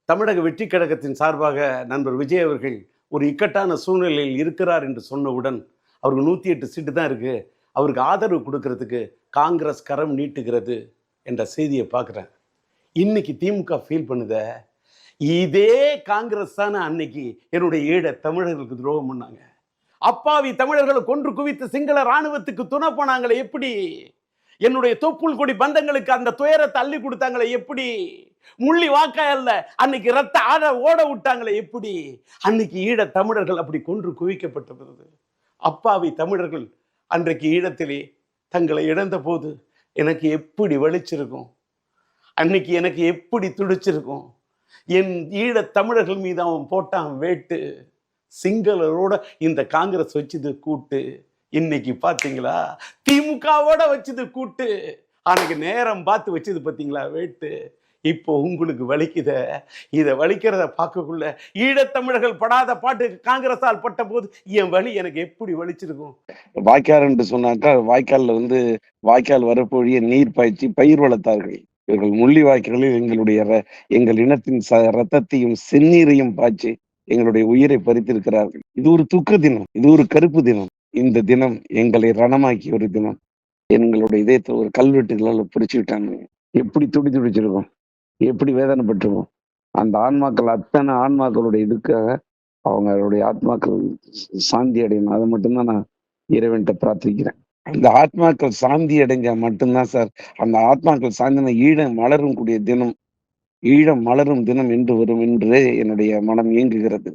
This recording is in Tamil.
தமிழக வெற்றி கழகத்தின் சார்பாக நண்பர் விஜய் அவர்கள் ஒரு இக்கட்டான சூழ்நிலையில் இருக்கிறார் என்று சொன்னவுடன் அவருக்கு 108 சீட்டு தான் இருக்கு, அவருக்கு ஆதரவு கொடுக்கறதுக்கு காங்கிரஸ் கரம் நீட்டுகிறது என்ற செய்தியை பார்க்குறேன். இன்னைக்கு திமுக ஃபீல் பண்ணுத இதே காங்கிரஸ் தானே அன்னைக்கு என்னுடைய ஈழ தமிழர்களுக்கு துரோகம் பண்ணாங்க. அப்பாவி தமிழர்களை கொன்று குவித்து சிங்கள ராணுவத்துக்கு துணை போனாங்களே எப்படி? என்னுடைய தொப்புள் கொடி பந்தங்களுக்கு அந்த துயரத்தை அள்ளி கொடுத்தாங்களே எப்படி? முள்ளி வாக்காயல்ல அன்னைக்கு ரத்த ஓட விட்டாங்களே எப்படி? அன்னைக்கு ஈழ தமிழர்கள் அப்படி கொன்று குவிக்கப்பட்டது. அப்பாவி தமிழர்கள் அன்றைக்கு ஈழத்திலே தங்களை இழந்த போது எனக்கு எப்படி வலிச்சிருக்கும், அன்னைக்கு எனக்கு எப்படி துடிச்சிருக்கும். என் ஈழ தமிழர்கள் மீது அவன் போட்டான் வேட்டு. சிங்களரோட இந்த காங்கிரஸ் வச்சது கூட்டு. இன்னைக்கு பாத்தீங்களா திமுகவோட வச்சது கூட்டு. அன்னைக்கு நேரம் பார்த்து வச்சது பார்த்தீங்களா வேட்டு. இப்போ உங்களுக்கு வலிக்குத. இதை வலிக்கிறத பார்க்கக்குள்ள ஈழத்தமிழர்கள் படாத பாட்டு காங்கிரஸால் பட்ட போது என் வலி எனக்கு எப்படி வலிச்சிருக்கும். வாய்க்கால் என்று சொன்னாக்கா வாய்க்கால்ல வாய்க்கால் வரப்போழிய நீர் பாய்ச்சி பயிர் வளர்த்தார்கள். இவர்கள் முள்ளி வாய்க்காலில் எங்கள் இனத்தின் ரத்தத்தையும் செந்நீரையும் பாய்ச்சி எங்களுடைய உயிரை பறித்திருக்கிறார்கள். இது ஒரு துக்க தினம், இது ஒரு கருப்பு தினம். இந்த தினம் எங்களை ரணமாக்கிய ஒரு தினம். எங்களுடைய இதயத்தை ஒரு கல்வெட்டுகளால் பிடிச்சு விட்டாங்க. எப்படி துடிச்சிருக்கோம், எப்படி வேதனைப்பட்டிருக்கோம். அந்த ஆன்மாக்கள், அத்தனை ஆன்மாக்களுடைய இதுக்காக அவங்களுடைய ஆத்மாக்கள் சாந்தி அடையணும். அதை மட்டும்தான் நான் இறைவன்கிட்ட பிரார்த்திக்கிறேன். இந்த ஆத்மாக்கள் சாந்தி அடைஞ்சா மட்டும்தான் சார் அந்த ஆத்மாக்கள் சாந்தின ஈழம் மலரும் கூடிய தினம், ஈழம் மலரும் தினம் என்று வரும் என்று என்னுடைய மனம் இயங்குகிறது.